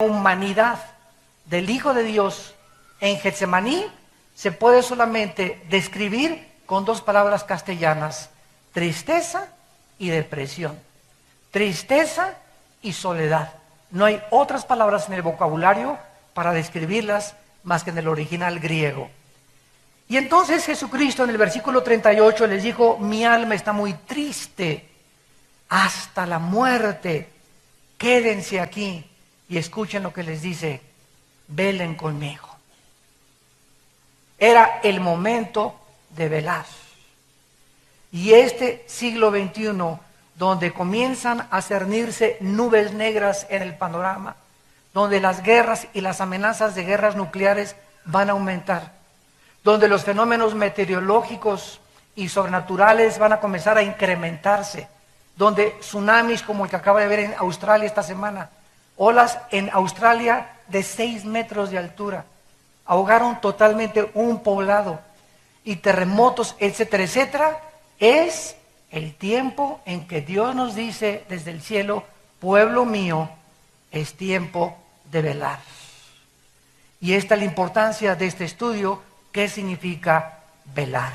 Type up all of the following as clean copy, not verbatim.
humanidad del Hijo de Dios en Getsemaní se puede solamente describir con dos palabras castellanas: tristeza y depresión, tristeza y soledad. No hay otras palabras en el vocabulario para describirlas más que en el original griego. Y entonces Jesucristo en el versículo 38 les dijo: mi alma está muy triste hasta la muerte, quédense aquí y escuchen lo que les dice: velen conmigo. Era el momento de velar. Y este siglo XXI, donde comienzan a cernirse nubes negras en el panorama, donde las guerras y las amenazas de guerras nucleares van a aumentar, donde los fenómenos meteorológicos y sobrenaturales van a comenzar a incrementarse, donde tsunamis como el que acaba de ver en Australia esta semana, olas en Australia de 6 metros de altura, ahogaron totalmente un poblado, y terremotos, etcétera, etcétera. Es el tiempo en que Dios nos dice desde el cielo: pueblo mío, es tiempo de velar. Y esta es la importancia de este estudio. ¿Qué significa velar?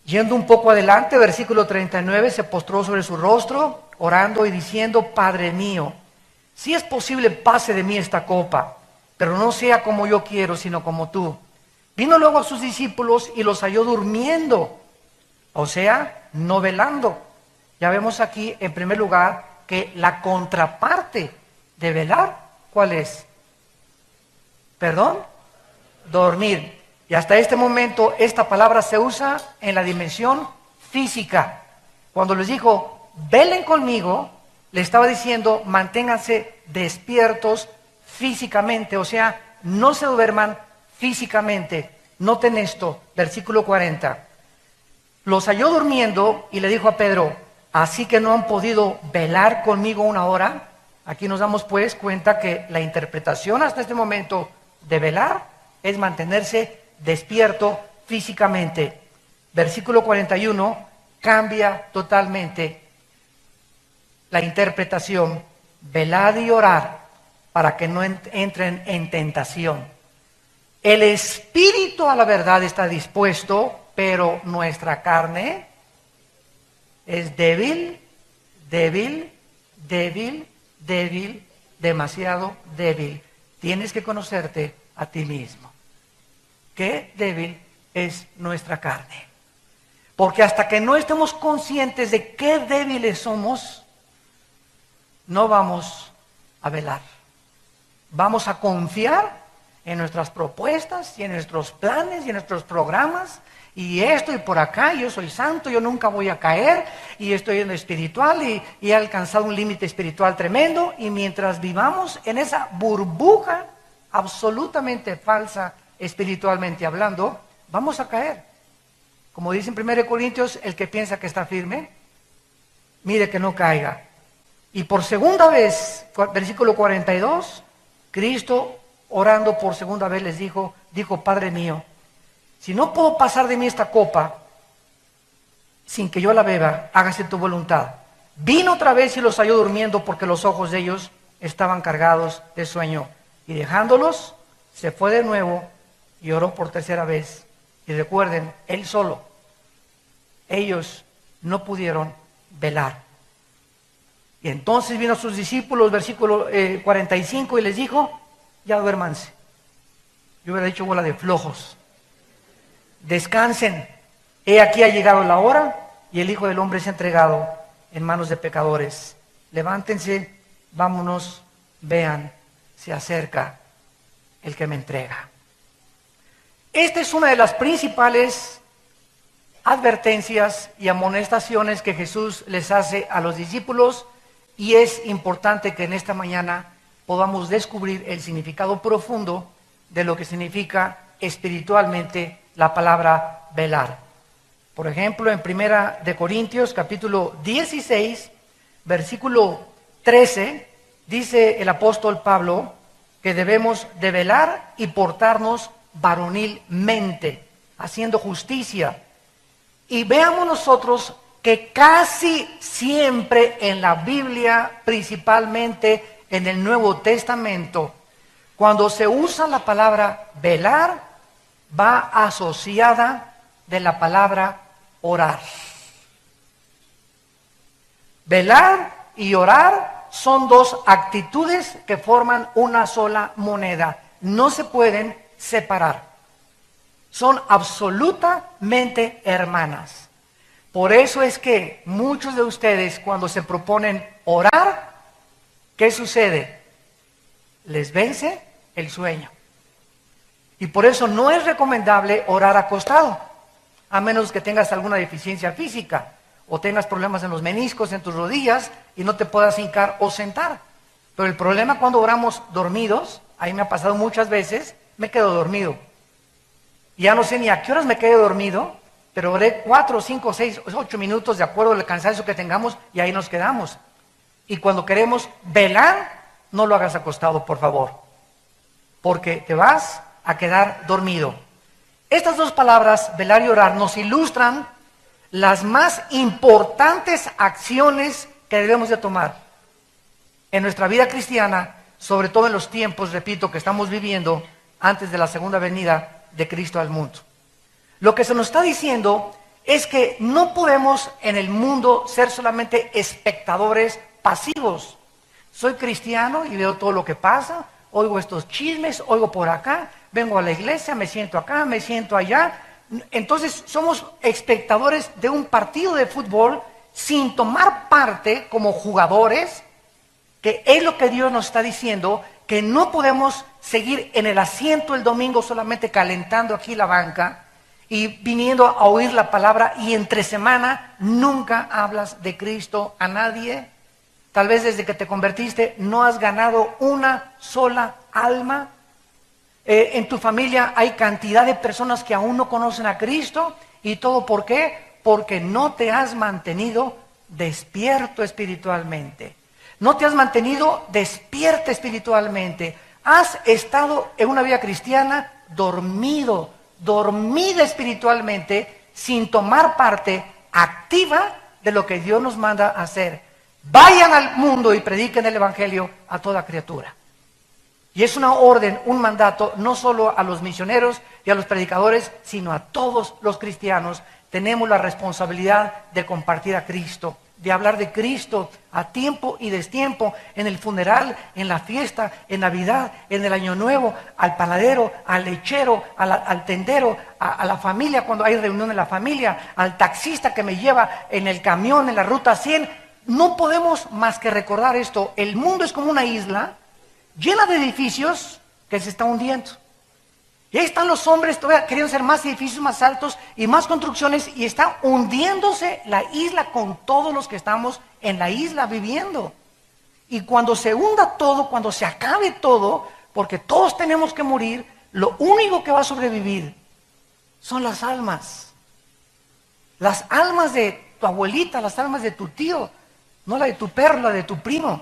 Yendo un poco adelante, versículo 39, se postró sobre su rostro, orando y diciendo: Padre mío, si es posible, pase de mí esta copa, pero no sea como yo quiero, sino como tú. Vino luego a sus discípulos y los halló durmiendo, o sea, no velando. Ya vemos aquí, en primer lugar, que la contraparte de velar, ¿cuál es? ¿Perdón? Dormir. Y hasta este momento esta palabra se usa en la dimensión física. Cuando les dijo: velen conmigo, le estaba diciendo: manténganse despiertos físicamente, o sea, no se duerman físicamente. Noten esto, versículo 40. Los halló durmiendo y le dijo a Pedro: ¿así que no han podido velar conmigo una hora? Aquí nos damos pues cuenta que la interpretación hasta este momento de velar es mantenerse despierto físicamente. Versículo 41 cambia totalmente la interpretación: velad y orar para que no entren en tentación. El espíritu a la verdad está dispuesto, pero nuestra carne es débil, débil, débil, débil, demasiado débil. Tienes que conocerte a ti mismo. Qué débil es nuestra carne. Porque hasta que no estemos conscientes de qué débiles somos, no vamos a velar. Vamos a confiar en nuestras propuestas y en nuestros planes y en nuestros programas, y esto y por acá: yo soy santo, yo nunca voy a caer, y estoy en lo espiritual y he alcanzado un límite espiritual tremendo. Y mientras vivamos en esa burbuja absolutamente falsa espiritualmente hablando, vamos a caer. Como dice en 1 Corintios, el que piensa que está firme, mire que no caiga. Y por segunda vez, versículo 42, Cristo, orando por segunda vez, les dijo: Padre mío, si no puedo pasar de mí esta copa sin que yo la beba, hágase tu voluntad. Vino otra vez y los halló durmiendo, porque los ojos de ellos estaban cargados de sueño. Y dejándolos, se fue de nuevo y oró por tercera vez. Y recuerden, él solo. Ellos no pudieron velar. Y entonces vino a sus discípulos, versículo 45, y les dijo: ya duérmanse. Yo hubiera dicho: bola de flojos. Descansen. He aquí ha llegado la hora, y el Hijo del Hombre es entregado en manos de pecadores. Levántense, vámonos, vean, se acerca el que me entrega. Esta es una de las principales advertencias y amonestaciones que Jesús les hace a los discípulos, y es importante que en esta mañana podamos descubrir el significado profundo de lo que significa espiritualmente la palabra velar. Por ejemplo, en 1 Corintios capítulo 16, versículo 13, dice el apóstol Pablo que debemos de velar y portarnos varonilmente, haciendo justicia. Y veamos nosotros que casi siempre en la Biblia, principalmente en el Nuevo Testamento, cuando se usa la palabra velar, va asociada de la palabra orar. Velar y orar son dos actitudes que forman una sola moneda. No se pueden separar. Son absolutamente hermanas. Por eso es que muchos de ustedes, cuando se proponen orar, ¿qué sucede? Les vence el sueño. Y por eso no es recomendable orar acostado, a menos que tengas alguna deficiencia física o tengas problemas en los meniscos, en tus rodillas y no te puedas hincar o sentar. Pero el problema cuando oramos dormidos, ahí me ha pasado muchas veces, me quedo dormido. Y ya no sé ni a qué horas me quedé dormido, pero oré 4, 5, 6, 8 minutos de acuerdo al cansancio que tengamos y ahí nos quedamos. Y cuando queremos velar, no lo hagas acostado, por favor, porque te vas a quedar dormido. Estas dos palabras, velar y orar, nos ilustran las más importantes acciones que debemos de tomar en nuestra vida cristiana, sobre todo en los tiempos, repito, que estamos viviendo antes de la segunda venida de Cristo al mundo. Lo que se nos está diciendo es que no podemos en el mundo ser solamente espectadores pasivos. Soy cristiano y veo todo lo que pasa, oigo estos chismes, oigo por acá, vengo a la iglesia, me siento acá, me siento allá. Entonces somos espectadores de un partido de fútbol sin tomar parte como jugadores, que es lo que Dios nos está diciendo, que no podemos seguir en el asiento el domingo solamente calentando aquí la banca y viniendo a oír la palabra y entre semana nunca hablas de Cristo a nadie. Tal vez desde que te convertiste no has ganado una sola alma. En tu familia hay cantidad de personas que aún no conocen a Cristo. ¿Y todo por qué? Porque no te has mantenido despierto espiritualmente. No te has mantenido despierta espiritualmente. Has estado en una vida cristiana dormida espiritualmente, sin tomar parte activa de lo que Dios nos manda a hacer. Vayan al mundo y prediquen el Evangelio a toda criatura. Y es una orden, un mandato, no solo a los misioneros y a los predicadores, sino a todos los cristianos. Tenemos la responsabilidad de compartir a Cristo, de hablar de Cristo a tiempo y destiempo, en el funeral, en la fiesta, en Navidad, en el Año Nuevo, al panadero, al lechero, al tendero, a la familia cuando hay reunión en la familia, al taxista que me lleva en el camión, en la ruta 100. No podemos más que recordar esto. El mundo es como una isla llena de edificios que se está hundiendo. Y ahí están los hombres todavía queriendo hacer más edificios más altos y más construcciones, y está hundiéndose la isla con todos los que estamos en la isla viviendo. Y cuando se hunda todo, cuando se acabe todo, porque todos tenemos que morir, lo único que va a sobrevivir son las almas. Las almas de tu abuelita, las almas de tu tío, no la de tu perro, la de tu primo,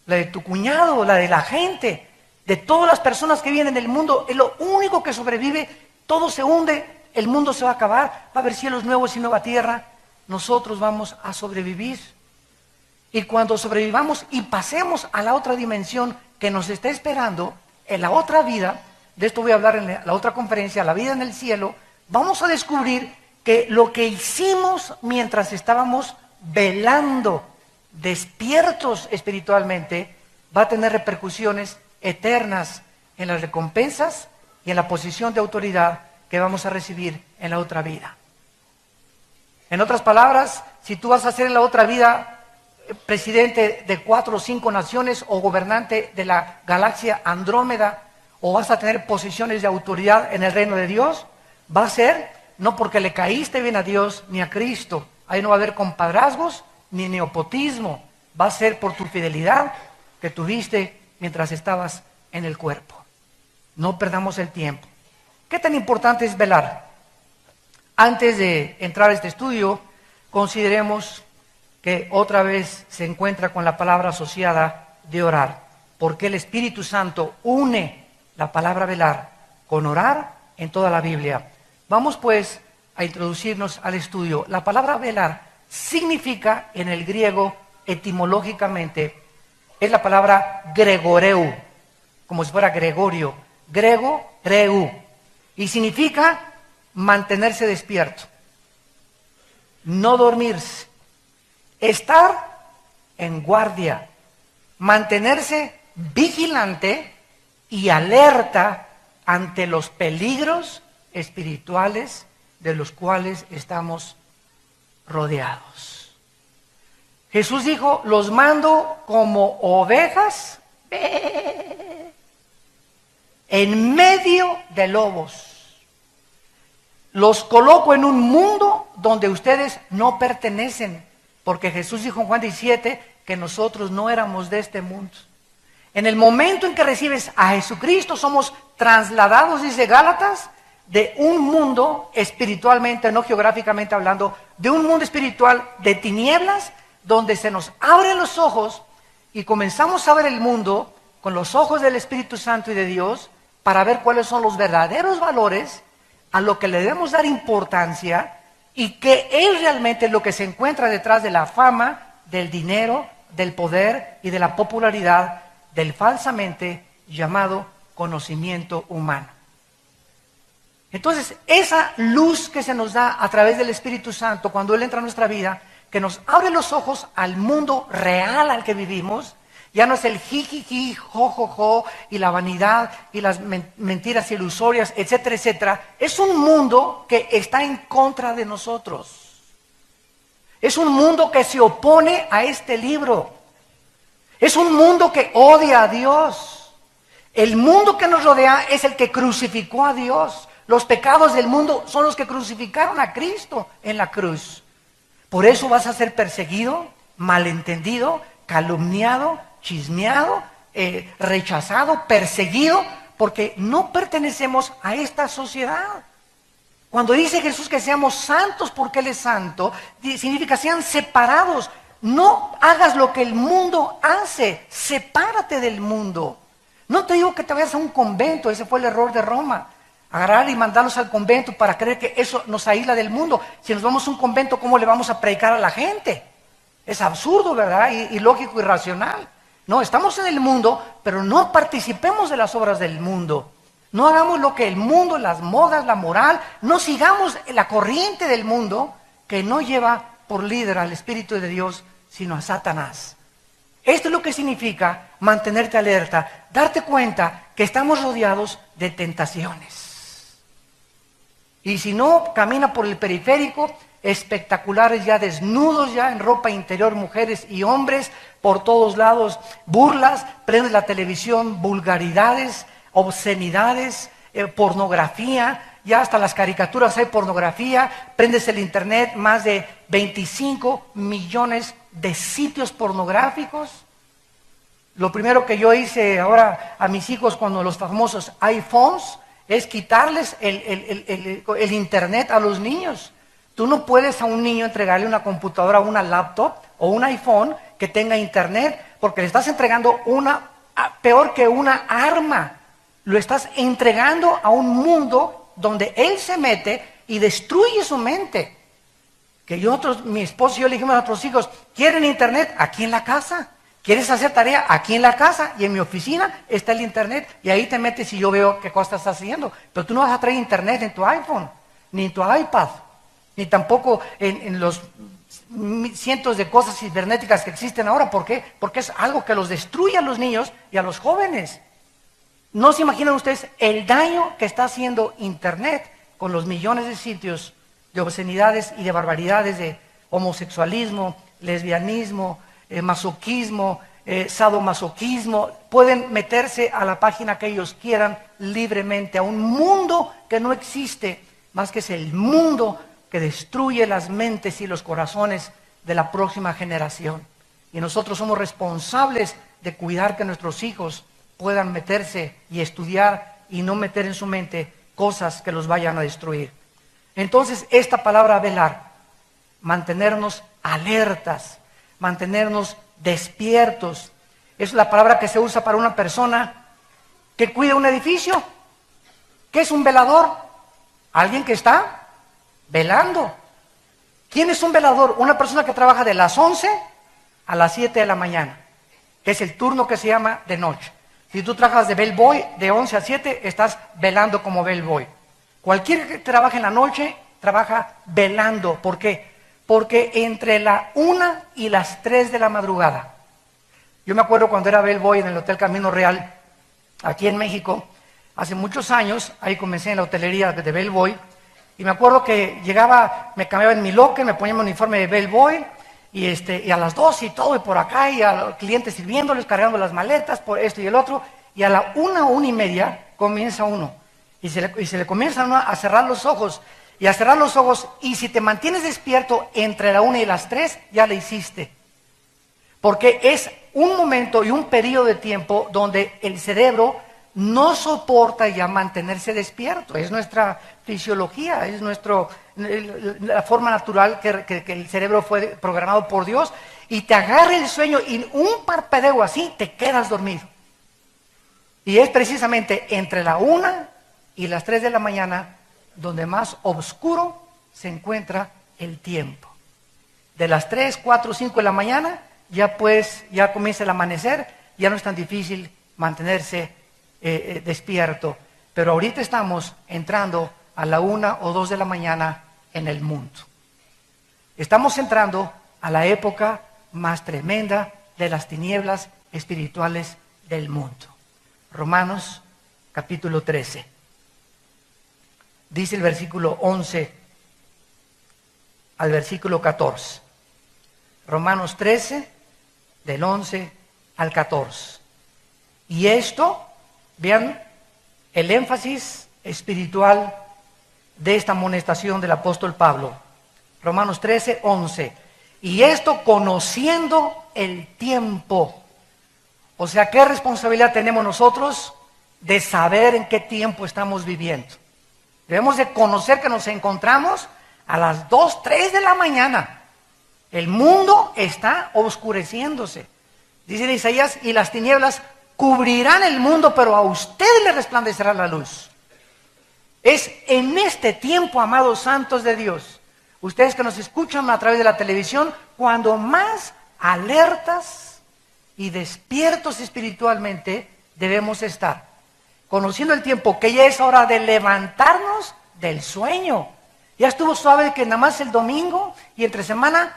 la de tu cuñado, la de la gente, de todas las personas que vienen del mundo. Es lo único que sobrevive. Todo se hunde, el mundo se va a acabar, va a haber cielos nuevos y nueva tierra. Nosotros vamos a sobrevivir. Y cuando sobrevivamos y pasemos a la otra dimensión que nos está esperando, en la otra vida, de esto voy a hablar en la otra conferencia, la vida en el cielo, vamos a descubrir que lo que hicimos mientras estábamos velando, despiertos espiritualmente, va a tener repercusiones eternas en las recompensas y en la posición de autoridad que vamos a recibir en la otra vida. En otras palabras, si tú vas a ser en la otra vida presidente de 4 o 5 naciones o gobernante de la galaxia Andrómeda, o vas a tener posiciones de autoridad en el reino de Dios, va a ser no porque le caíste bien a Dios ni a Cristo. Ahí no va a haber compadrazgos ni nepotismo. Va a ser por tu fidelidad que tuviste mientras estabas en el cuerpo. No perdamos el tiempo. ¿Qué tan importante es velar? Antes de entrar a este estudio, consideremos que otra vez se encuentra con la palabra asociada de orar, porque el Espíritu Santo une la palabra velar con orar en toda la Biblia. Vamos pues a introducirnos al estudio. La palabra velar significa en el griego etimológicamente, es la palabra gregoreu, como si fuera Gregorio, grego, reu, y significa mantenerse despierto, no dormirse, estar en guardia, mantenerse vigilante y alerta ante los peligros espirituales de los cuales estamos rodeados. Jesús dijo, los mando como ovejas en medio de lobos. Los coloco en un mundo donde ustedes no pertenecen, porque Jesús dijo en Juan 17 que nosotros no éramos de este mundo. En el momento en que recibes a Jesucristo, somos trasladados, dice Gálatas, de un mundo espiritualmente, no geográficamente hablando, de un mundo espiritual de tinieblas, donde se nos abren los ojos y comenzamos a ver el mundo con los ojos del Espíritu Santo y de Dios, para ver cuáles son los verdaderos valores a lo que le debemos dar importancia y qué es realmente lo que se encuentra detrás de la fama, del dinero, del poder y de la popularidad del falsamente llamado conocimiento humano. Entonces, esa luz que se nos da a través del Espíritu Santo cuando Él entra a nuestra vida, que nos abre los ojos al mundo real al que vivimos, ya no es el jijiji, jojojo, y la vanidad, y las mentiras ilusorias, etcétera, etcétera. Es un mundo que está en contra de nosotros. Es un mundo que se opone a este libro. Es un mundo que odia a Dios. El mundo que nos rodea es el que crucificó a Dios. Los pecados del mundo son los que crucificaron a Cristo en la cruz. Por eso vas a ser perseguido, malentendido, calumniado, chismeado, rechazado, perseguido, porque no pertenecemos a esta sociedad. Cuando dice Jesús que seamos santos porque Él es santo, significa sean separados. No hagas lo que el mundo hace, sepárate del mundo. No te digo que te vayas a un convento, ese fue el error de Roma. Agarrar y mandarlos al convento para creer que eso nos aísla del mundo. Si nos vamos a un convento, ¿cómo le vamos a predicar a la gente? Es absurdo, ¿verdad? Y lógico y racional. No, estamos en el mundo, pero no participemos de las obras del mundo. No hagamos lo que el mundo, las modas, la moral, no sigamos la corriente del mundo que no lleva por líder al Espíritu de Dios, sino a Satanás. Esto es lo que significa mantenerte alerta, darte cuenta que estamos rodeados de tentaciones. Y si no, camina por el periférico, espectaculares ya desnudos, ya en ropa interior, mujeres y hombres, por todos lados, burlas, prendes la televisión, vulgaridades, obscenidades, pornografía, ya hasta las caricaturas hay pornografía, prendes el internet, más de 25 millones de sitios pornográficos. Lo primero que yo hice ahora a mis hijos con los famosos iPhones es quitarles el internet a los niños. Tú no puedes a un niño entregarle una computadora, una laptop o un iPhone que tenga internet, porque le estás entregando peor que una arma. Lo estás entregando a un mundo donde él se mete y destruye su mente. Que mi esposo y yo le dijimos a nuestros hijos, ¿quieren internet? Aquí en la casa. ¿Quieres hacer tarea? Aquí en la casa y en mi oficina está el internet. Y ahí te metes y yo veo qué cosa estás haciendo. Pero tú no vas a traer internet en tu iPhone, ni en tu iPad, ni tampoco en los cientos de cosas cibernéticas que existen ahora. ¿Por qué? Porque es algo que los destruye a los niños y a los jóvenes. No se imaginan ustedes el daño que está haciendo internet con los millones de sitios de obscenidades y de barbaridades, de homosexualismo, lesbianismo, masoquismo, sadomasoquismo. Pueden meterse a la página que ellos quieran libremente, a un mundo que no existe, más que es el mundo que destruye las mentes y los corazones de la próxima generación. Y nosotros somos responsables de cuidar que nuestros hijos puedan meterse y estudiar y no meter en su mente cosas que los vayan a destruir. Entonces, esta palabra velar, mantenernos alertas, mantenernos despiertos, es la palabra que se usa para una persona que cuida un edificio. ¿Qué es un velador? Alguien que está velando. ¿Quién es un velador? Una persona que trabaja de las 11 a las 7 de la mañana, que es el turno que se llama de noche. Si tú trabajas de bellboy de 11 a 7, estás velando como bellboy. Cualquiera que trabaje en la noche, trabaja velando. ¿Por qué? Porque entre la 1 y las 3 de la madrugada, yo me acuerdo cuando era bellboy en el Hotel Camino Real, aquí en México, hace muchos años, ahí comencé en la hotelería de bellboy, y me acuerdo que llegaba, me cambiaba en mi locker, me ponía mi uniforme de bellboy, y a las 2 y todo, y por acá, y a los clientes sirviéndoles, cargando las maletas, por esto y el otro, y a la 1:30 comienza uno, y se le comienzan a cerrar los ojos, y si te mantienes despierto entre la 1 y las 3, ya le hiciste. Porque es un momento y un periodo de tiempo donde el cerebro no soporta ya mantenerse despierto. Es nuestra fisiología, es la forma natural que el cerebro fue programado por Dios, y te agarra el sueño y un parpadeo así te quedas dormido. Y es precisamente entre la 1 y las 3 de la mañana donde más oscuro se encuentra el tiempo. De las 3, 4, 5 de la mañana ya comienza el amanecer, ya no es tan difícil mantenerse despierto. Pero ahorita estamos entrando a la 1 o 2 de la mañana en el mundo. Estamos entrando a la época más tremenda de las tinieblas espirituales del mundo. Romanos capítulo 13. Dice el versículo 11 al versículo 14. Romanos 13, del 11 al 14. Y esto, vean el énfasis espiritual de esta amonestación del apóstol Pablo. Romanos 13, 11. Y esto conociendo el tiempo. O sea, ¿qué responsabilidad tenemos nosotros de saber en qué tiempo estamos viviendo? Debemos de conocer que nos encontramos a las 2, 3 de la mañana. El mundo está oscureciéndose. Dice Isaías, y las tinieblas cubrirán el mundo, pero a ustedes les resplandecerá la luz. Es en este tiempo, amados santos de Dios, ustedes que nos escuchan a través de la televisión, cuando más alertas y despiertos espiritualmente debemos estar. Conociendo el tiempo, que ya es hora de levantarnos del sueño. Ya estuvo suave que nada más el domingo y entre semana,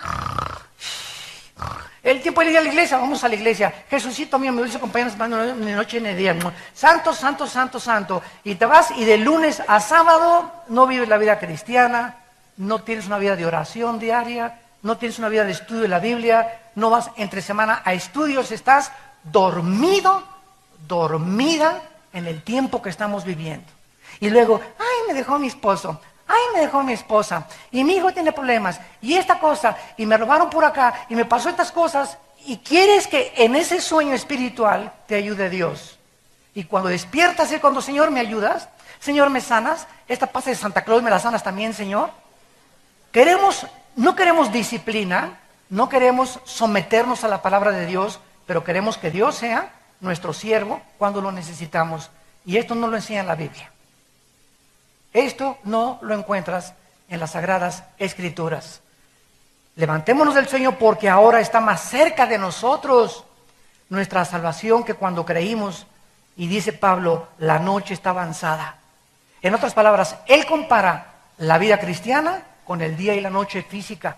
el tiempo de ir a la iglesia, vamos a la iglesia. Jesucito mío, me dulce compañero, ni noche ni día. Santo, santo, santo, santo. Y te vas y de lunes a sábado no vives la vida cristiana, no tienes una vida de oración diaria, no tienes una vida de estudio de la Biblia, no vas entre semana a estudios, estás dormido, dormida en el tiempo que estamos viviendo. Y luego, ay, me dejó mi esposo, ay, me dejó mi esposa, y mi hijo tiene problemas, y esta cosa, y me robaron por acá, y me pasó estas cosas, y quieres que en ese sueño espiritual te ayude Dios. Y cuando despiertas es cuando, Señor, ¿me ayudas? Señor, ¿me sanas? Esta paz de Santa Claus, ¿me la sanas también, Señor? No queremos disciplina, no queremos someternos a la palabra de Dios, pero queremos que Dios sea nuestro siervo cuando lo necesitamos. Y esto no lo enseña la Biblia. Esto no lo encuentras en las Sagradas Escrituras. Levantémonos del sueño porque ahora está más cerca de nosotros nuestra salvación que cuando creímos. Y dice Pablo, la noche está avanzada. En otras palabras, él compara la vida cristiana con el día y la noche física.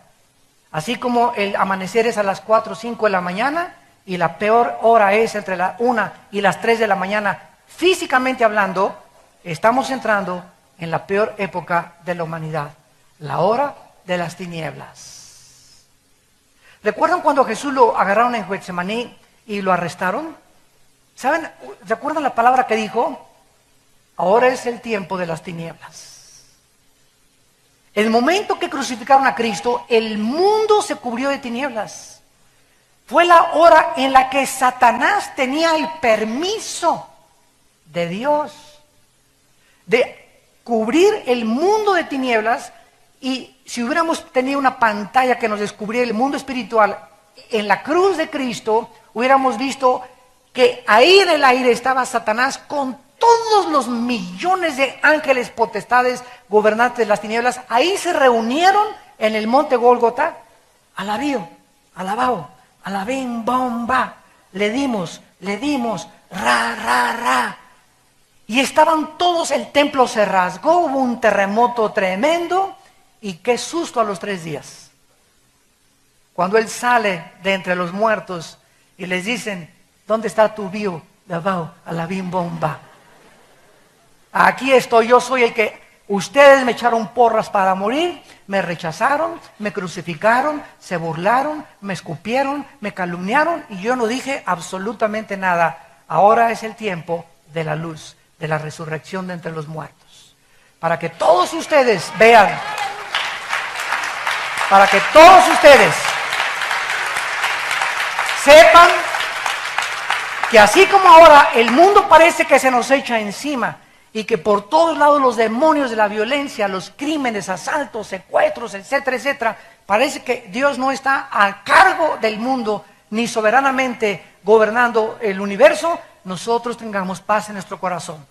Así como el amanecer es a las 4 o 5 de la mañana y la peor hora es entre la 1 y las 3 de la mañana, físicamente hablando, estamos entrando en la peor época de la humanidad, la hora de las tinieblas. ¿Recuerdan cuando a Jesús lo agarraron en Getsemaní y lo arrestaron? ¿Saben? ¿Recuerdan la palabra que dijo? Ahora es el tiempo de las tinieblas. El momento que crucificaron a Cristo, el mundo se cubrió de tinieblas. Fue la hora en la que Satanás tenía el permiso de Dios de cubrir el mundo de tinieblas, y si hubiéramos tenido una pantalla que nos descubriera el mundo espiritual, en la cruz de Cristo hubiéramos visto que ahí en el aire estaba Satanás con todos los millones de ángeles, potestades, gobernantes de las tinieblas, ahí se reunieron en el monte Gólgota. Alabío, alabao, alabim, bomba. Le dimos, ra, ra, ra. Y estaban todos, el templo se rasgó, hubo un terremoto tremendo. Y qué susto a los 3 días. Cuando él sale de entre los muertos y les dicen, ¿dónde está tu bio? Alabao, alabim, bomba. Aquí estoy, yo soy el que ustedes me echaron porras para morir, me rechazaron, me crucificaron, se burlaron, me escupieron, me calumniaron y yo no dije absolutamente nada. Ahora es el tiempo de la luz, de la resurrección de entre los muertos. Para que todos ustedes vean, para que todos ustedes sepan que así como ahora el mundo parece que se nos echa encima, y que por todos lados los demonios de la violencia, los crímenes, asaltos, secuestros, etcétera, etcétera, parece que Dios no está a cargo del mundo, ni soberanamente gobernando el universo, nosotros tengamos paz en nuestro corazón.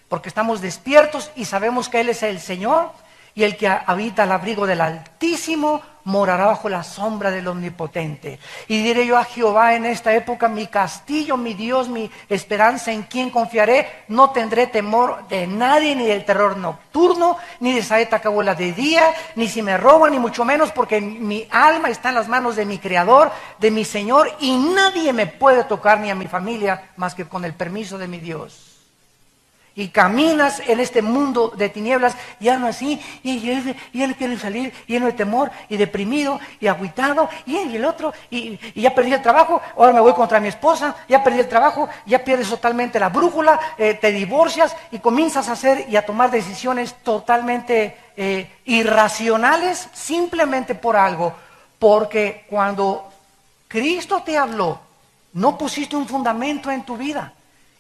Porque estamos despiertos y sabemos que Él es el Señor, y el que habita al abrigo del Altísimo morará bajo la sombra del Omnipotente. Y diré yo a Jehová en esta época, mi castillo, mi Dios, mi esperanza, en quien confiaré. No tendré temor de nadie, ni del terror nocturno, ni de saeta que vuela de día, ni si me roban, ni mucho menos, porque mi alma está en las manos de mi Creador, de mi Señor, y nadie me puede tocar, ni a mi familia, más que con el permiso de mi Dios. Y caminas en este mundo de tinieblas y aún así, y él quiere salir lleno de temor y deprimido y agüitado, y el otro, y ya perdí el trabajo, ahora me voy contra mi esposa, ya perdí el trabajo, ya pierdes totalmente la brújula, te divorcias y comienzas a hacer y a tomar decisiones totalmente irracionales simplemente por algo, porque cuando Cristo te habló, no pusiste un fundamento en tu vida.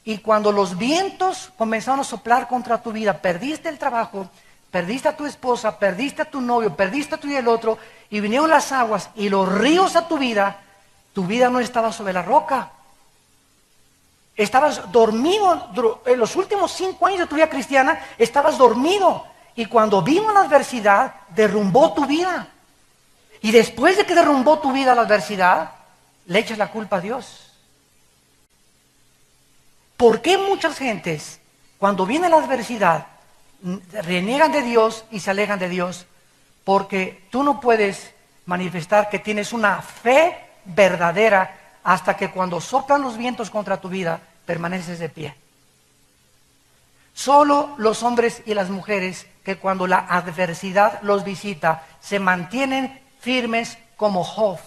Y cuando los vientos comenzaron a soplar contra tu vida, perdiste el trabajo, perdiste a tu esposa, perdiste a tu novio, perdiste a tú y el otro, y vinieron las aguas y los ríos a tu vida no estaba sobre la roca. Estabas dormido, en los últimos 5 años de tu vida cristiana, estabas dormido. Y cuando vino la adversidad, derrumbó tu vida. Y después de que derrumbó tu vida la adversidad, le echas la culpa a Dios. ¿Por qué muchas gentes, cuando viene la adversidad, reniegan de Dios y se alejan de Dios? Porque tú no puedes manifestar que tienes una fe verdadera hasta que cuando soplan los vientos contra tu vida, permaneces de pie. Solo los hombres y las mujeres que cuando la adversidad los visita, se mantienen firmes como Job.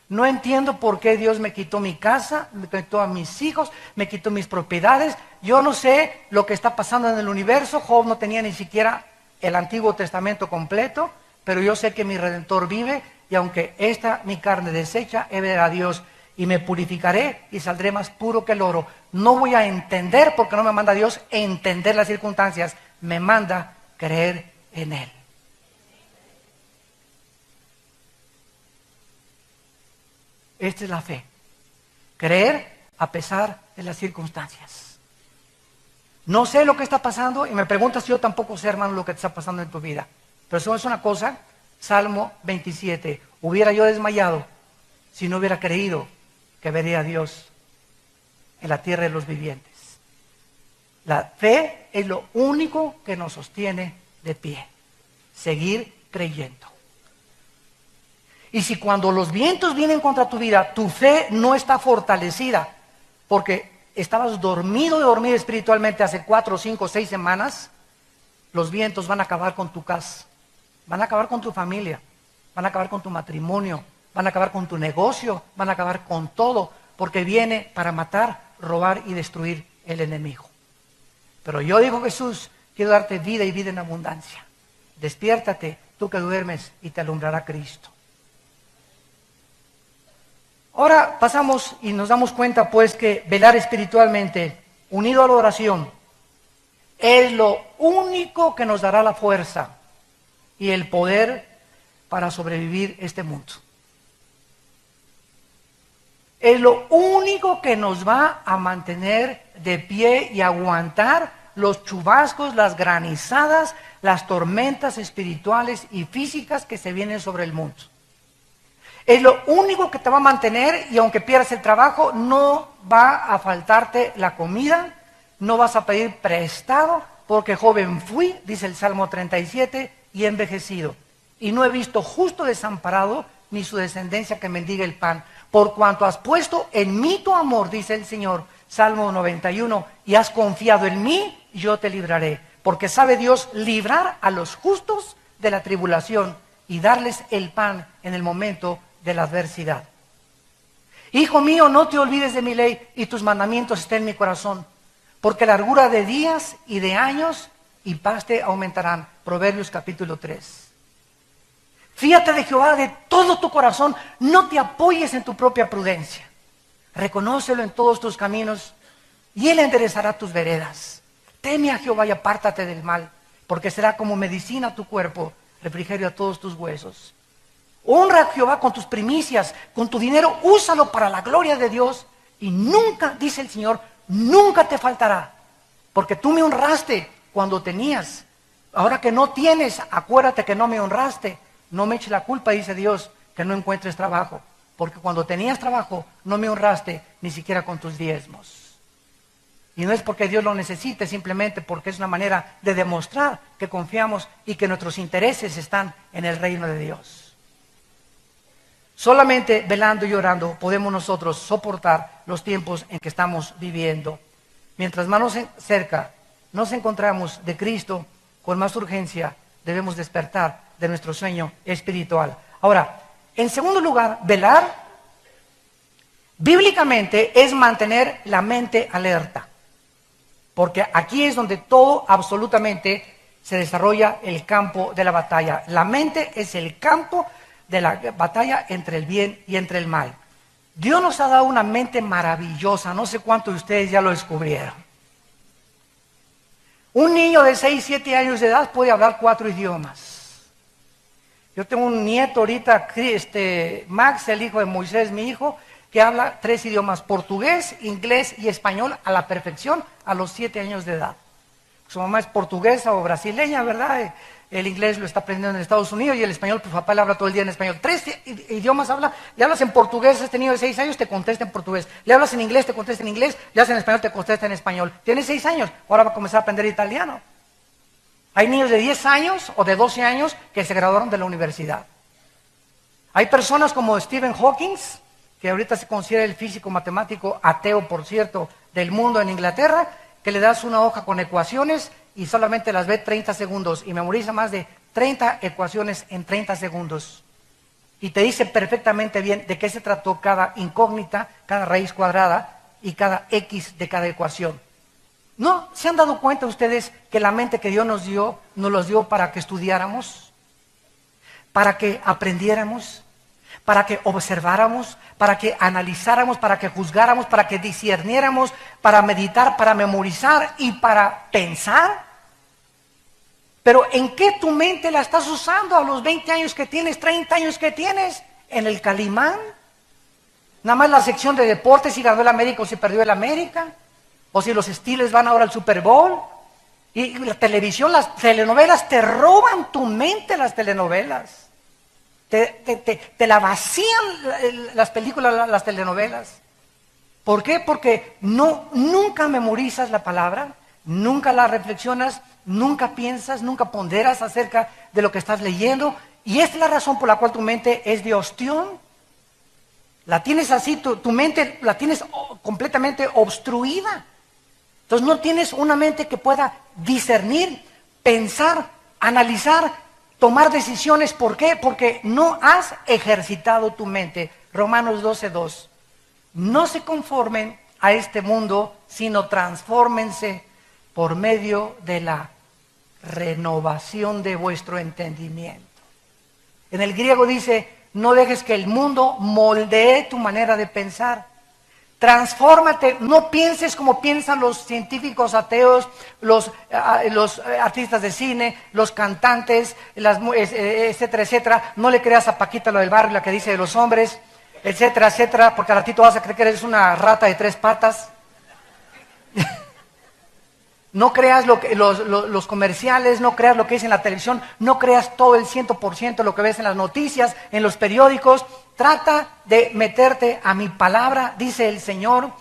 No entiendo por qué Dios me quitó mi casa, me quitó a mis hijos, me quitó mis propiedades. Yo no sé lo que está pasando en el universo. Job no tenía ni siquiera el Antiguo Testamento completo, pero yo sé que mi Redentor vive y aunque esta mi carne deshecha, he de ver a Dios y me purificaré y saldré más puro que el oro. No voy a entender, porque no me manda Dios entender las circunstancias, me manda creer en Él. Esta es la fe. Creer a pesar de las circunstancias. No sé lo que está pasando y me preguntas, yo tampoco sé, hermano, lo que te está pasando en tu vida. Pero eso es una cosa, Salmo 27. Hubiera yo desmayado si no hubiera creído que vería a Dios en la tierra de los vivientes. La fe es lo único que nos sostiene de pie. Seguir creyendo. Y si cuando los vientos vienen contra tu vida, tu fe no está fortalecida, porque estabas dormido espiritualmente hace 4, 5, 6 semanas, los vientos van a acabar con tu casa, van a acabar con tu familia, van a acabar con tu matrimonio, van a acabar con tu negocio, van a acabar con todo, porque viene para matar, robar y destruir el enemigo. Pero yo digo, Jesús, quiero darte vida y vida en abundancia. Despiértate, tú que duermes, y te alumbrará Cristo. Ahora pasamos y nos damos cuenta pues que velar espiritualmente, unido a la oración, es lo único que nos dará la fuerza y el poder para sobrevivir este mundo. Es lo único que nos va a mantener de pie y aguantar los chubascos, las granizadas, las tormentas espirituales y físicas que se vienen sobre el mundo. Es lo único que te va a mantener, y aunque pierdas el trabajo, no va a faltarte la comida, no vas a pedir prestado, porque joven fui, dice el Salmo 37, y he envejecido. Y no he visto justo desamparado, ni su descendencia que mendigue el pan. Por cuanto has puesto en mí tu amor, dice el Señor, Salmo 91, y has confiado en mí, yo te libraré. Porque sabe Dios librar a los justos de la tribulación y darles el pan en el momento de la adversidad. Hijo mío, no te olvides de mi ley, y tus mandamientos estén en mi corazón, porque largura de días y de años y paz te aumentarán. Proverbios capítulo 3. Fíjate de Jehová de todo tu corazón, no te apoyes en tu propia prudencia. Reconócelo en todos tus caminos y Él enderezará tus veredas. Teme a Jehová y apártate del mal, porque será como medicina a tu cuerpo, refrigerio a todos tus huesos. Honra a Jehová con tus primicias, con tu dinero, úsalo para la gloria de Dios, y nunca, dice el Señor, nunca te faltará, porque tú me honraste cuando tenías. Ahora que no tienes, acuérdate que no me honraste. No me eches la culpa, dice Dios, que no encuentres trabajo, porque cuando tenías trabajo no me honraste ni siquiera con tus diezmos. Y no es porque Dios lo necesite, simplemente porque es una manera de demostrar que confiamos y que nuestros intereses están en el reino de Dios. Solamente velando y orando podemos nosotros soportar los tiempos en que estamos viviendo. Mientras más cerca nos encontramos de Cristo, con más urgencia debemos despertar de nuestro sueño espiritual. Ahora, en segundo lugar, velar bíblicamente es mantener la mente alerta, porque aquí es donde todo absolutamente se desarrolla el campo de la batalla. La mente es el campo de la batalla entre el bien y entre el mal. Dios nos ha dado una mente maravillosa, no sé cuántos de ustedes ya lo descubrieron. Un niño de 6, 7 años de edad puede hablar 4 idiomas. Yo tengo un nieto ahorita, Max, el hijo de Moisés, mi hijo, que habla 3 idiomas, portugués, inglés y español a la perfección a los 7 años de edad. Su mamá es portuguesa o brasileña, ¿verdad? El inglés lo está aprendiendo en Estados Unidos y el español, pues papá le habla todo el día en español. 3 idiomas habla, le hablas en portugués, este niño de 6 años te contesta en portugués. Le hablas en inglés, te contesta en inglés, le hablas en español, te contesta en español. Tiene 6 años, ahora va a comenzar a aprender italiano. Hay niños de 10 años o de 12 años que se graduaron de la universidad. Hay personas como Stephen Hawking, que ahorita se considera el físico matemático ateo, por cierto, del mundo en Inglaterra, que le das una hoja con ecuaciones y solamente las ve 30 segundos y memoriza más de 30 ecuaciones en 30 segundos. Y te dice perfectamente bien de qué se trató cada incógnita, cada raíz cuadrada y cada X de cada ecuación. ¿No se han dado cuenta ustedes que la mente que Dios nos los dio para que estudiáramos, para que aprendiéramos, para que observáramos, para que analizáramos, para que juzgáramos, para que discerniéramos, para meditar, para memorizar y para pensar? Pero ¿en qué tu mente la estás usando a los 20 años que tienes, 30 años que tienes? ¿En el Calimán? Nada más la sección de deportes, si ganó el América o si perdió el América. O si los Steelers van ahora al Super Bowl. Y la televisión, las telenovelas, te roban tu mente las telenovelas. Te la vacían las películas, las telenovelas. ¿Por qué? Porque nunca memorizas la palabra, nunca la reflexionas, nunca piensas, nunca ponderas acerca de lo que estás leyendo. Y esta es la razón por la cual tu mente es de ostión. La tienes así, tu mente la tienes completamente obstruida. Entonces no tienes una mente que pueda discernir, pensar, analizar, tomar decisiones. ¿Por qué? Porque no has ejercitado tu mente. Romanos 12:2. No se conformen a este mundo, sino transfórmense por medio de la renovación de vuestro entendimiento. En el griego dice, no dejes que el mundo moldee tu manera de pensar. Transfórmate, no pienses como piensan los científicos ateos, los artistas de cine, los cantantes, etcétera, etcétera. No le creas a Paquita lo del barrio, la que dice de los hombres. etcétera, etcétera, porque al ratito vas a creer que eres una rata de 3 patas. No creas los comerciales, no creas lo que dice en la televisión, no creas todo el 100% lo que ves en las noticias, en los periódicos. Trata de meterte a mi palabra, dice el Señor.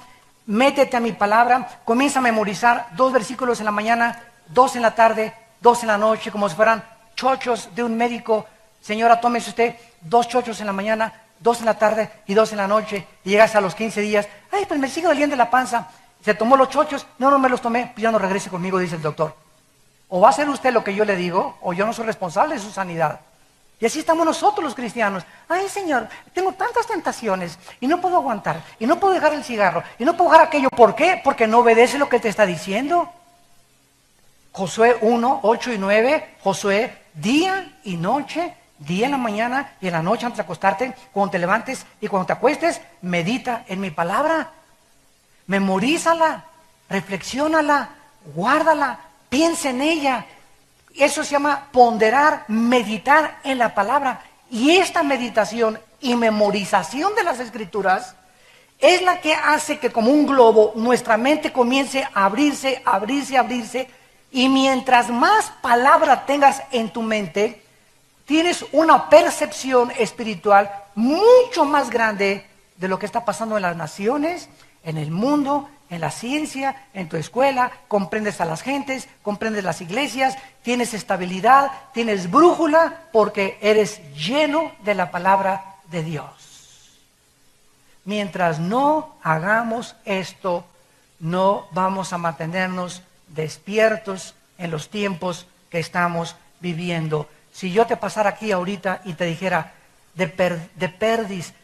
Métete a mi palabra, comienza a memorizar 2 versículos en la mañana, 2 en la tarde, 2 en la noche, como si fueran chochos de un médico. Señora, tómese usted 2 chochos en la mañana, 2 en la tarde y 2 en la noche. Y llegas a los 15 días, ay, pues me sigue doliendo la panza. Se tomó los chochos, no me los tomé, pues ya no regrese conmigo, dice el doctor. O va a hacer usted lo que yo le digo, o yo no soy responsable de su sanidad. Y así estamos nosotros los cristianos. Ay, Señor, tengo tantas tentaciones y no puedo aguantar, y no puedo dejar el cigarro, y no puedo dejar aquello. ¿Por qué? Porque no obedece lo que Él te está diciendo. Josué 1, 8 y 9, Josué, día y noche, día en la mañana y en la noche antes de acostarte, cuando te levantes y cuando te acuestes, medita en mi palabra. Memorízala, reflexiónala, guárdala, piensa en ella. Eso se llama ponderar, meditar en la palabra. Y esta meditación y memorización de las Escrituras es la que hace que, como un globo, nuestra mente comience a abrirse, abrirse, abrirse. Y mientras más palabra tengas en tu mente, tienes una percepción espiritual mucho más grande de lo que está pasando en las naciones, en el mundo, en la ciencia, en tu escuela. Comprendes a las gentes, comprendes las iglesias, tienes estabilidad, tienes brújula, porque eres lleno de la palabra de Dios. Mientras no hagamos esto, no vamos a mantenernos despiertos en los tiempos que estamos viviendo. Si yo te pasara aquí ahorita y te dijera, de perdis,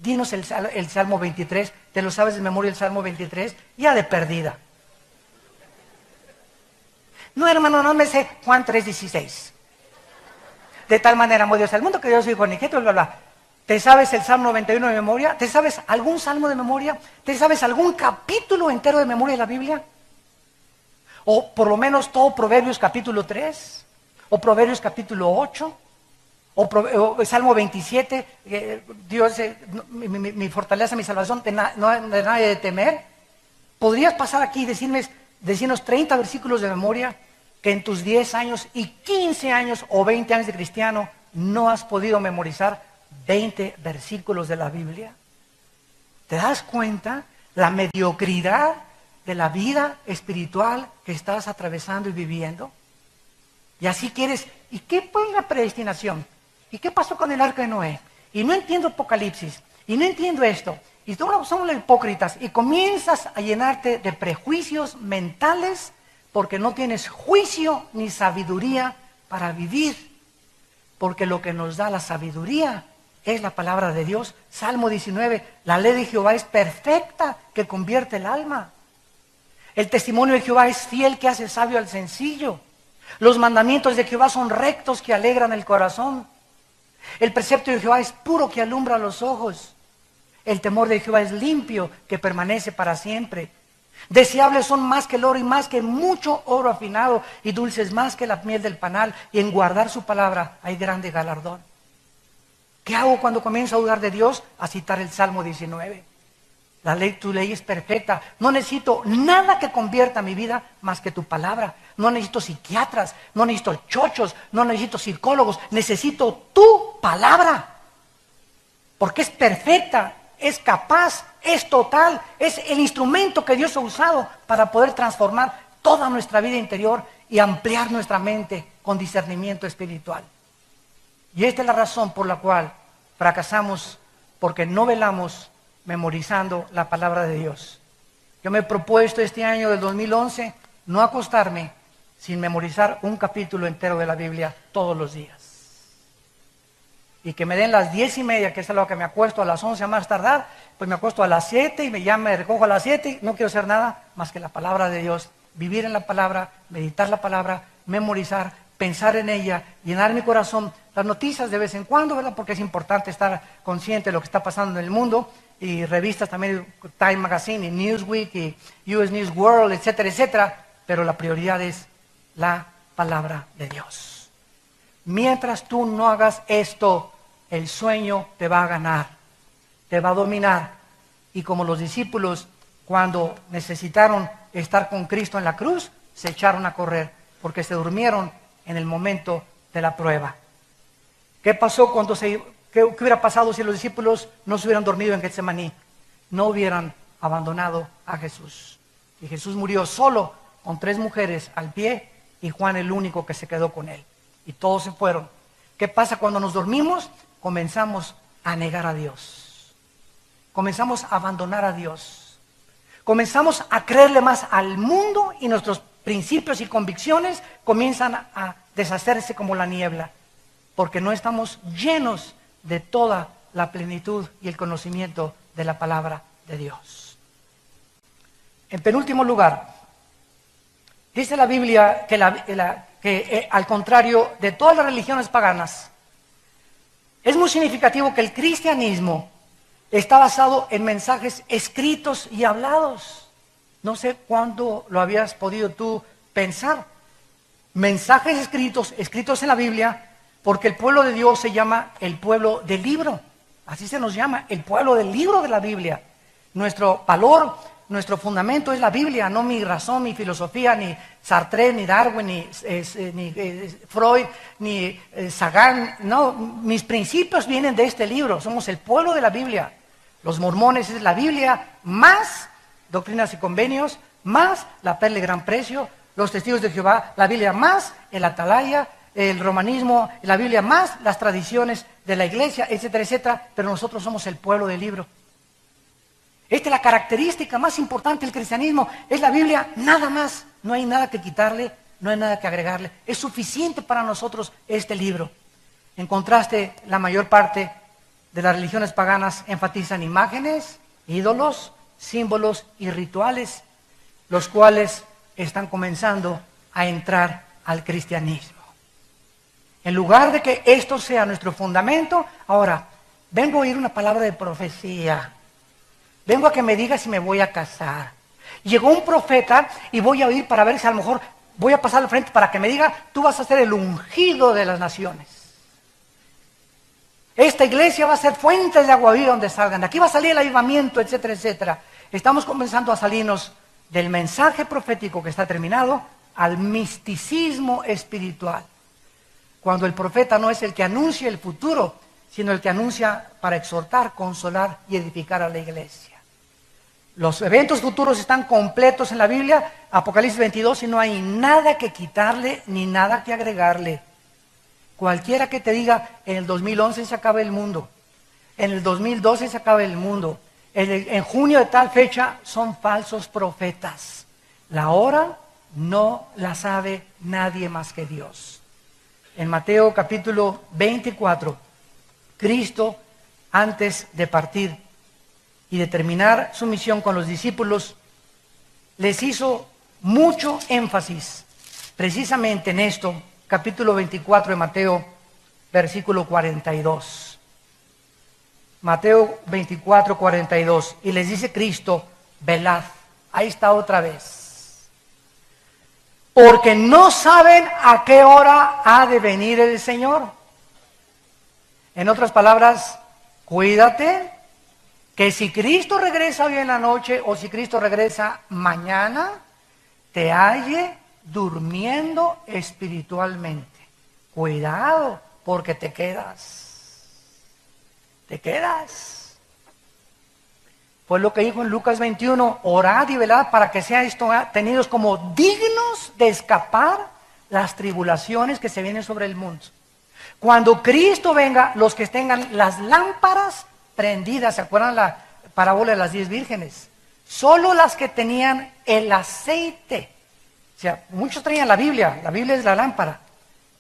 dinos el Salmo 23, ¿te lo sabes de memoria el Salmo 23? Ya de perdida. No, hermano, no me sé Juan 3:16. De tal manera amó Dios al mundo que Dios dijo, ni que bla, bla, bla. ¿Te sabes el Salmo 91 de memoria? ¿Te sabes algún salmo de memoria? ¿Te sabes algún capítulo entero de memoria de la Biblia? O por lo menos todo Proverbios capítulo 3, o Proverbios capítulo 8, o Salmo 27, Dios mi fortaleza, mi salvación, de nadie de temer. ¿Podrías pasar aquí y decirnos 30 versículos de memoria que en tus 10 años y 15 años o 20 años de cristiano no has podido memorizar 20 versículos de la Biblia? ¿Te das cuenta la mediocridad de la vida espiritual que estás atravesando y viviendo? Y así quieres, ¿y qué fue la predestinación? ¿Y qué pasó con el arca de Noé? Y no entiendo Apocalipsis, y no entiendo esto. Y todos somos los hipócritas, y comienzas a llenarte de prejuicios mentales porque no tienes juicio ni sabiduría para vivir. Porque lo que nos da la sabiduría es la palabra de Dios. Salmo 19, la ley de Jehová es perfecta, que convierte el alma. El testimonio de Jehová es fiel, que hace sabio al sencillo. Los mandamientos de Jehová son rectos, que alegran el corazón. El precepto de Jehová es puro, que alumbra los ojos. El temor de Jehová es limpio, que permanece para siempre. Deseables son más que el oro y más que mucho oro afinado, y dulces más que la miel del panal, y en guardar su palabra hay grande galardón. ¿Qué hago cuando comienzo a dudar de Dios? A citar el Salmo 19. Tu ley es perfecta. No necesito nada que convierta mi vida más que tu palabra. No necesito psiquiatras, no necesito chochos, no necesito psicólogos. Necesito tu palabra. Porque es perfecta, es capaz, es total. Es el instrumento que Dios ha usado para poder transformar toda nuestra vida interior y ampliar nuestra mente con discernimiento espiritual. Y esta es la razón por la cual fracasamos, porque no velamos memorizando la palabra de Dios. Yo me he propuesto este año del 2011 no acostarme sin memorizar un capítulo entero de la Biblia todos los días. Y que me den las 10:30, que es a lo que me acuesto, a las 11 a más tardar, pues me acuesto a las 7 y ya me recojo a las 7, no quiero hacer nada más que la palabra de Dios, vivir en la palabra, meditar la palabra, memorizar, pensar en ella, llenar mi corazón, las noticias de vez en cuando, ¿verdad? Porque es importante estar consciente de lo que está pasando en el mundo, y revistas también, Time Magazine y Newsweek y US News World, etcétera, etcétera, pero la prioridad es la palabra de Dios. Mientras tú no hagas esto, el sueño te va a ganar. te va a dominar. Y como los discípulos, cuando necesitaron estar con Cristo en la cruz, se echaron a correr, porque se durmieron en el momento de la prueba. ¿Qué pasó qué hubiera pasado si los discípulos no se hubieran dormido en Getsemaní? No hubieran abandonado a Jesús. Y Jesús murió solo con 3 mujeres al pie y Juan el único que se quedó con él. Y todos se fueron. ¿Qué pasa cuando nos dormimos? Comenzamos a negar a Dios. Comenzamos a abandonar a Dios. Comenzamos a creerle más al mundo y nuestros principios y convicciones comienzan a deshacerse como la niebla, porque no estamos llenos de toda la plenitud y el conocimiento de la palabra de Dios. En penúltimo lugar, dice la Biblia que al contrario de todas las religiones paganas, es muy significativo que el cristianismo está basado en mensajes escritos y hablados. No sé cuándo lo habías podido tú pensar. Mensajes escritos en la Biblia, porque el pueblo de Dios se llama el pueblo del libro. Así se nos llama, el pueblo del libro de la Biblia. Nuestro valor, nuestro fundamento es la Biblia, no mi razón, mi filosofía, ni Sartre, ni Darwin, ni Freud, ni Sagan. No, mis principios vienen de este libro. Somos el pueblo de la Biblia. Los mormones es la Biblia más Doctrinas y Convenios, más la Perla de Gran Precio. Los Testigos de Jehová, la Biblia más el Atalaya, el romanismo, la Biblia más las tradiciones de la iglesia, etcétera, etcétera. Pero nosotros somos el pueblo del libro. Esta es la característica más importante del cristianismo. Es la Biblia, nada más. No hay nada que quitarle, no hay nada que agregarle. Es suficiente para nosotros este libro. En contraste, la mayor parte de las religiones paganas enfatizan imágenes, ídolos, símbolos y rituales, los cuales están comenzando a entrar al cristianismo. En lugar de que esto sea nuestro fundamento, ahora, vengo a oír una palabra de profecía. Vengo a que me diga si me voy a casar. Llegó un profeta y voy a oír para ver si a lo mejor voy a pasar al frente para que me diga, tú vas a ser el ungido de las naciones. Esta iglesia va a ser fuentes de agua viva donde salgan. De aquí va a salir el avivamiento, etcétera, etcétera. Estamos comenzando a salirnos del mensaje profético que está terminado al misticismo espiritual. Cuando el profeta no es el que anuncia el futuro, sino el que anuncia para exhortar, consolar y edificar a la iglesia. Los eventos futuros están completos en la Biblia, Apocalipsis 22, y no hay nada que quitarle ni nada que agregarle. Cualquiera que te diga, en el 2011 se acaba el mundo, en el 2012 se acaba el mundo, en junio de tal fecha, son falsos profetas. La hora no la sabe nadie más que Dios. En Mateo capítulo 24, Cristo, antes de partir y de terminar su misión con los discípulos, les hizo mucho énfasis precisamente en esto. Capítulo 24 de Mateo, versículo 42. Mateo 24, 42. Y les dice Cristo, velad. Ahí está otra vez. Porque no saben a qué hora ha de venir el Señor. En otras palabras, cuídate que si Cristo regresa hoy en la noche o si Cristo regresa mañana, te halle durmiendo espiritualmente. Cuidado, porque te quedas. Te quedas. Pues lo que dijo en Lucas 21, orad y velad para que sean tenidos como dignos de escapar las tribulaciones que se vienen sobre el mundo. Cuando Cristo venga, los que tengan las lámparas prendidas, ¿se acuerdan la parábola de las 10 vírgenes? Solo las que tenían el aceite. O sea, muchos traían la Biblia es la lámpara.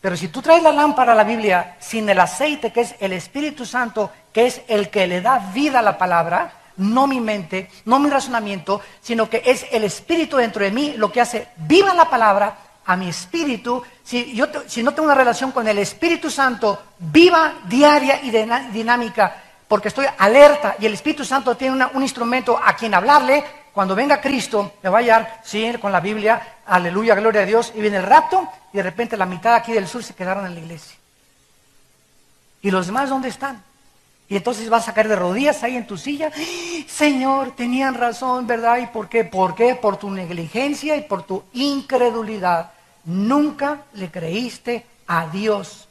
Pero si tú traes la lámpara a la Biblia sin el aceite, que es el Espíritu Santo, que es el que le da vida a la palabra, no mi mente, no mi razonamiento, sino que es el Espíritu dentro de mí lo que hace viva la palabra a mi espíritu. Si no tengo una relación con el Espíritu Santo viva, diaria y dinámica, porque estoy alerta y el Espíritu Santo tiene un instrumento a quien hablarle. Cuando venga Cristo, me va a hallar, sí, con la Biblia, aleluya, gloria a Dios, y viene el rapto, y de repente la mitad aquí del sur se quedaron en la iglesia. ¿Y los demás dónde están? Y entonces vas a caer de rodillas ahí en tu silla. Señor, tenían razón, ¿verdad? ¿Y por qué? ¿Por qué? Por tu negligencia y por tu incredulidad. Nunca le creíste a Dios.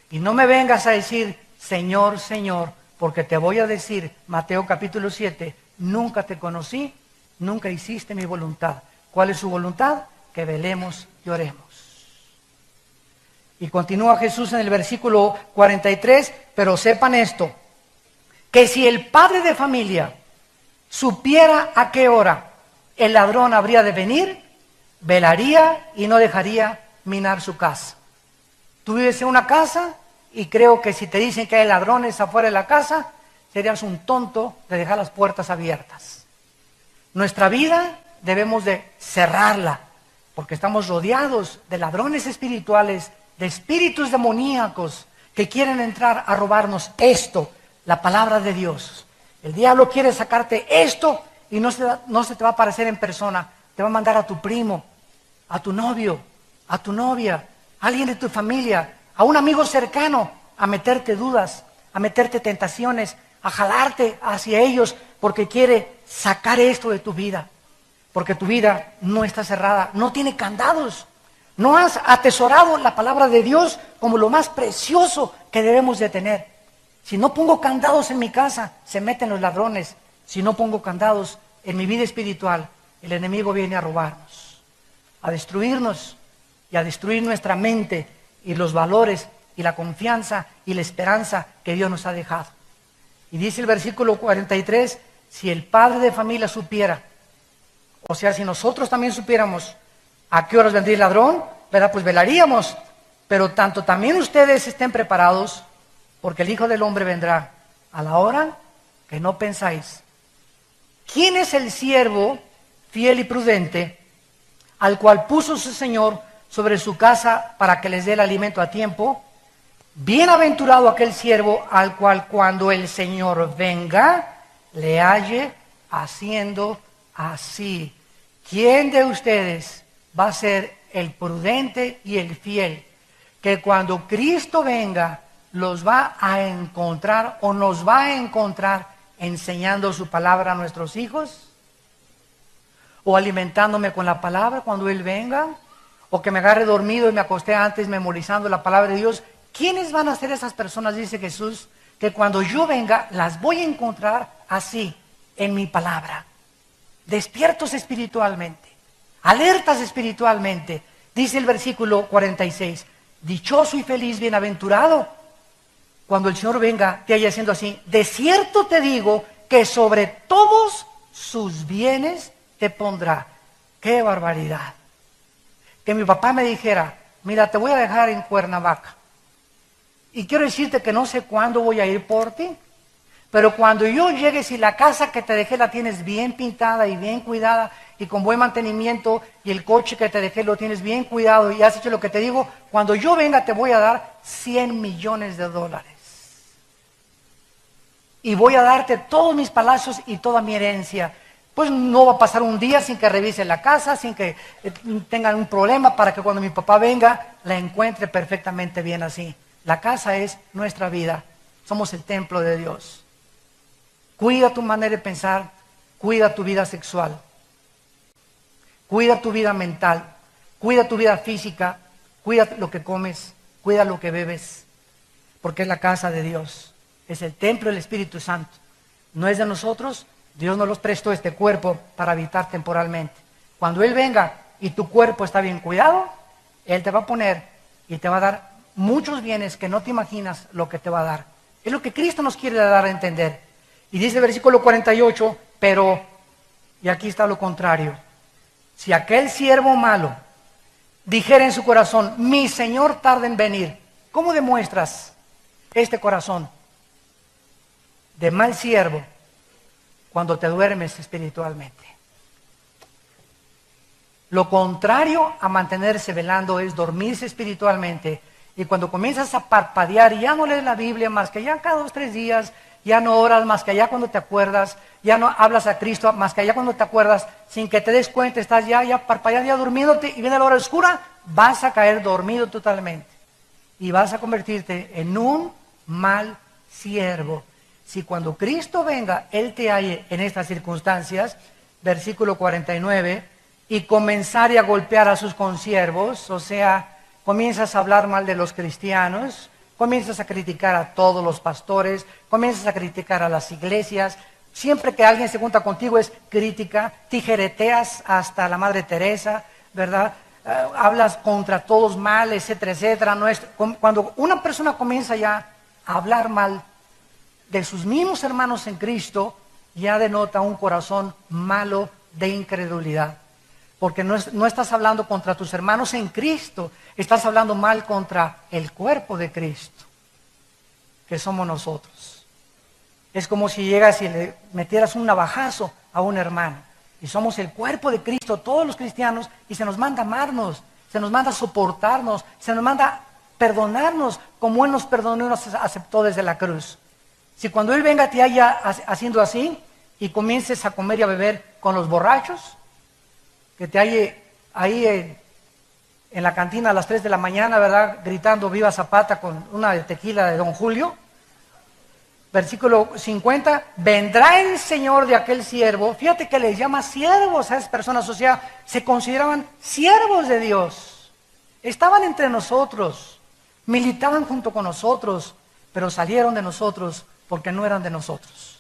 Y no me vengas a decir, Señor, Señor, porque te voy a decir, Mateo capítulo 7, nunca te conocí, nunca hiciste mi voluntad. ¿Cuál es su voluntad? Que velemos y oremos. Y continúa Jesús en el versículo 43, pero sepan esto, que si el padre de familia supiera a qué hora el ladrón habría de venir, velaría y no dejaría minar su casa. Tú vives en una casa y creo que si te dicen que hay ladrones afuera de la casa, serías un tonto de dejar las puertas abiertas. Nuestra vida debemos de cerrarla, porque estamos rodeados de ladrones espirituales, de espíritus demoníacos que quieren entrar a robarnos esto, la palabra de Dios. El diablo quiere sacarte esto y no se te va a aparecer en persona, te va a mandar a tu primo, a tu novio, a tu novia, a alguien de tu familia, a un amigo cercano, a meterte dudas, a meterte tentaciones, a jalarte hacia ellos, porque quiere sacar esto de tu vida, porque tu vida no está cerrada, no tiene candados, no has atesorado la palabra de Dios como lo más precioso que debemos de tener. Si no pongo candados en mi casa, se meten los ladrones. Si no pongo candados en mi vida espiritual, el enemigo viene a robarnos, a destruirnos y a destruir nuestra mente y los valores y la confianza y la esperanza que Dios nos ha dejado. Y dice el versículo 43, si el padre de familia supiera, o sea, si nosotros también supiéramos a qué horas vendría el ladrón, ¿verdad? Pues velaríamos, pero tanto también ustedes estén preparados, porque el Hijo del Hombre vendrá a la hora que no pensáis. ¿Quién es el siervo fiel y prudente al cual puso su Señor sobre su casa para que les dé el alimento a tiempo? Bienaventurado aquel siervo al cual cuando el Señor venga le halle haciendo así. ¿Quién de ustedes va a ser el prudente y el fiel, que cuando Cristo venga los va a encontrar o nos va a encontrar enseñando su palabra a nuestros hijos? ¿O alimentándome con la palabra cuando Él venga? ¿O que me agarre dormido y me acosté antes memorizando la palabra de Dios? ¿Quiénes van a ser esas personas? Dice Jesús, que cuando yo venga las voy a encontrar así, en mi palabra, despiertos espiritualmente, alertas espiritualmente. Dice el versículo 46, dichoso y feliz, bienaventurado, cuando el Señor venga te haya haciendo así. De cierto te digo que sobre todos sus bienes te pondrá. ¡Qué barbaridad! Que mi papá me dijera, mira, te voy a dejar en Cuernavaca y quiero decirte que no sé cuándo voy a ir por ti, pero cuando yo llegue, si la casa que te dejé la tienes bien pintada y bien cuidada y con buen mantenimiento, y el coche que te dejé lo tienes bien cuidado y has hecho lo que te digo, cuando yo venga te voy a dar $100 millones. Y voy a darte todos mis palacios y toda mi herencia. Pues no va a pasar un día sin que revise la casa, sin que tengan un problema, para que cuando mi papá venga la encuentre perfectamente bien así. La casa es nuestra vida, somos el templo de Dios. Cuida tu manera de pensar, cuida tu vida sexual, cuida tu vida mental, cuida tu vida física, cuida lo que comes, cuida lo que bebes, porque es la casa de Dios, es el templo del Espíritu Santo. No es de nosotros, Dios nos los prestó este cuerpo para habitar temporalmente. Cuando Él venga y tu cuerpo está bien cuidado, Él te va a poner y te va a dar muchos bienes que no te imaginas lo que te va a dar. Es lo que Cristo nos quiere dar a entender. Y dice el versículo 48, pero, y aquí está lo contrario, si aquel siervo malo dijera en su corazón, mi Señor tarda en venir, ¿cómo demuestras este corazón de mal siervo? Cuando te duermes espiritualmente. Lo contrario a mantenerse velando es dormirse espiritualmente. Y cuando comienzas a parpadear y ya no lees la Biblia más que ya cada 2 o 3 días, ya no oras más que allá cuando te acuerdas, ya no hablas a Cristo más que allá cuando te acuerdas, sin que te des cuenta, estás ya parpadeando, ya durmiéndote, y viene la hora oscura, vas a caer dormido totalmente. Y vas a convertirte en un mal siervo. si cuando Cristo venga, Él te halle en estas circunstancias, versículo 49, y comenzare a golpear a sus consiervos, o sea, comienzas a hablar mal de los cristianos, comienzas a criticar a todos los pastores, comienzas a criticar a las iglesias, siempre que alguien se junta contigo es crítica, tijereteas hasta la Madre Teresa, ¿verdad? Hablas contra todos mal, etcétera, etcétera. Cuando una persona comienza ya a hablar mal de sus mismos hermanos en Cristo, ya denota un corazón malo de incredulidad. Porque no estás hablando contra tus hermanos en Cristo, estás hablando mal contra el cuerpo de Cristo, que somos nosotros. Es como si llegas y le metieras un navajazo a un hermano. Y somos el cuerpo de Cristo, todos los cristianos, y se nos manda amarnos, se nos manda soportarnos, se nos manda perdonarnos como Él nos perdonó y nos aceptó desde la cruz. Si cuando Él venga te haya haciendo así y comiences a comer y a beber con los borrachos, que te halle ahí en la cantina a las 3 de la mañana, ¿verdad? Gritando viva Zapata con una de tequila de Don Julio. Versículo 50, vendrá el Señor de aquel siervo. Fíjate que les llama siervos a esas personas, o sea, se consideraban siervos de Dios. Estaban entre nosotros, militaban junto con nosotros, pero salieron de nosotros porque no eran de nosotros.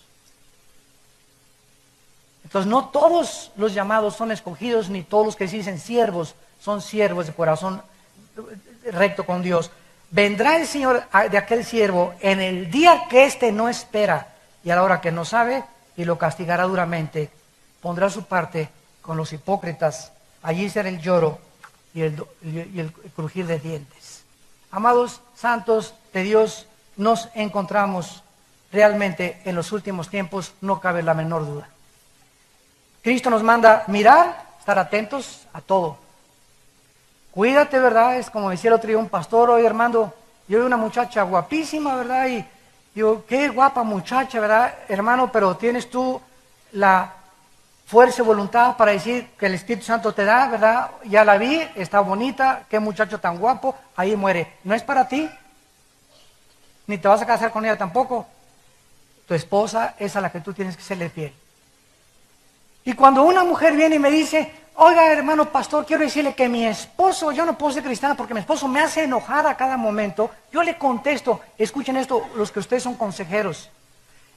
Entonces no todos los llamados son escogidos, ni todos los que se dicen siervos son siervos de corazón recto con Dios. Vendrá el Señor de aquel siervo en el día que éste no espera y a la hora que no sabe, y lo castigará duramente. Pondrá su parte con los hipócritas. Allí será el lloro y el crujir de dientes. Amados santos de Dios, nos encontramos realmente en los últimos tiempos, no cabe la menor duda. Cristo nos manda mirar, estar atentos a todo. Cuídate, ¿verdad? Es como decía el otro día un pastor: oye, hermano, yo vi una muchacha guapísima, ¿verdad? Y digo, qué guapa muchacha, ¿verdad, hermano? Pero tienes tú la fuerza y voluntad para decir que el Espíritu Santo te da, ¿verdad? Ya la vi, está bonita, qué muchacho tan guapo, ahí muere. No es para ti, ni te vas a casar con ella tampoco. Tu esposa es a la que tú tienes que serle fiel. Y cuando una mujer viene y me dice: oiga, hermano pastor, quiero decirle que mi esposo, yo no puedo ser cristiana porque mi esposo me hace enojar a cada momento, yo le contesto, escuchen esto, los que ustedes son consejeros,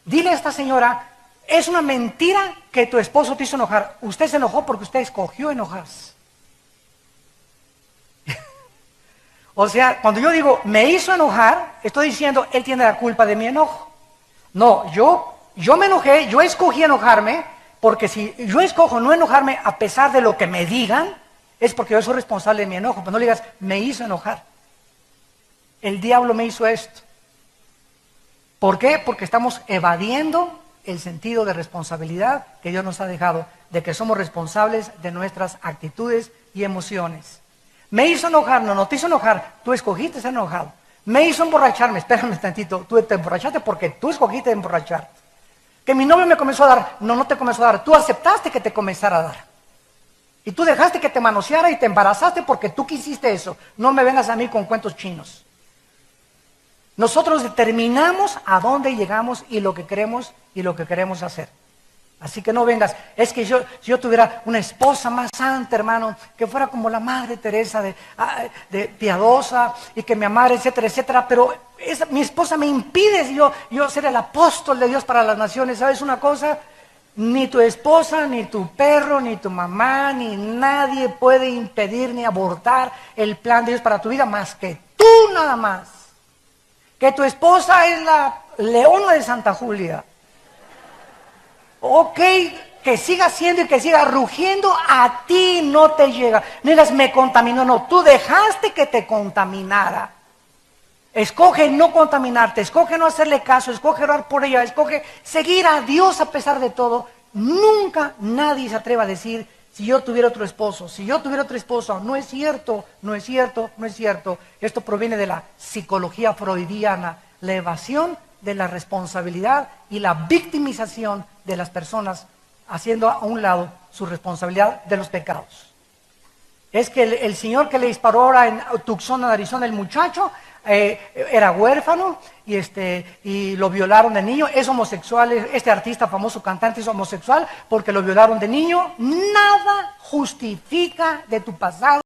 dile a esta señora: es una mentira que tu esposo te hizo enojar, usted se enojó porque usted escogió enojarse. O sea, cuando yo digo me hizo enojar, estoy diciendo él tiene la culpa de mi enojo. No, yo me enojé, yo escogí enojarme, porque si yo escojo no enojarme a pesar de lo que me digan, es porque yo soy responsable de mi enojo. Pero no le digas, me hizo enojar. El diablo me hizo esto. ¿Por qué? Porque estamos evadiendo el sentido de responsabilidad que Dios nos ha dejado, de que somos responsables de nuestras actitudes y emociones. Me hizo enojar, no te hizo enojar, tú escogiste ser enojado. Me hizo emborracharme, espérame tantito, tú te emborrachaste porque tú escogiste emborracharte. Que mi novio me comenzó a dar, no te comenzó a dar, tú aceptaste que te comenzara a dar. Y tú dejaste que te manoseara y te embarazaste porque tú quisiste eso. No me vengas a mí con cuentos chinos. Nosotros determinamos a dónde llegamos y lo que queremos hacer. Así que no vengas, es que si yo tuviera una esposa más santa, hermano, que fuera como la Madre Teresa, de piadosa, y que me amara, etcétera, etcétera, pero mi esposa me impide yo ser el apóstol de Dios para las naciones. ¿Sabes una cosa? Ni tu esposa, ni tu perro, ni tu mamá, ni nadie puede impedir ni abortar el plan de Dios para tu vida más que tú nada más. Que tu esposa es la leona de Santa Julia. Ok, que siga siendo y que siga rugiendo, a ti no te llega. No digas, me contaminó, no, tú dejaste que te contaminara. Escoge no contaminarte, escoge no hacerle caso, escoge orar por ella, escoge seguir a Dios a pesar de todo. Nunca nadie se atreva a decir, si yo tuviera otro esposo, si yo tuviera otra esposa. No es cierto, no es cierto, no es cierto. Esto proviene de la psicología freudiana, la evasión de la responsabilidad y la victimización de las personas, haciendo a un lado su responsabilidad de los pecados. es que el señor que le disparó ahora en Tucson, Arizona, el muchacho, era huérfano y lo violaron de niño, es homosexual, este artista famoso cantante es homosexual porque lo violaron de niño. Nada justifica de tu pasado.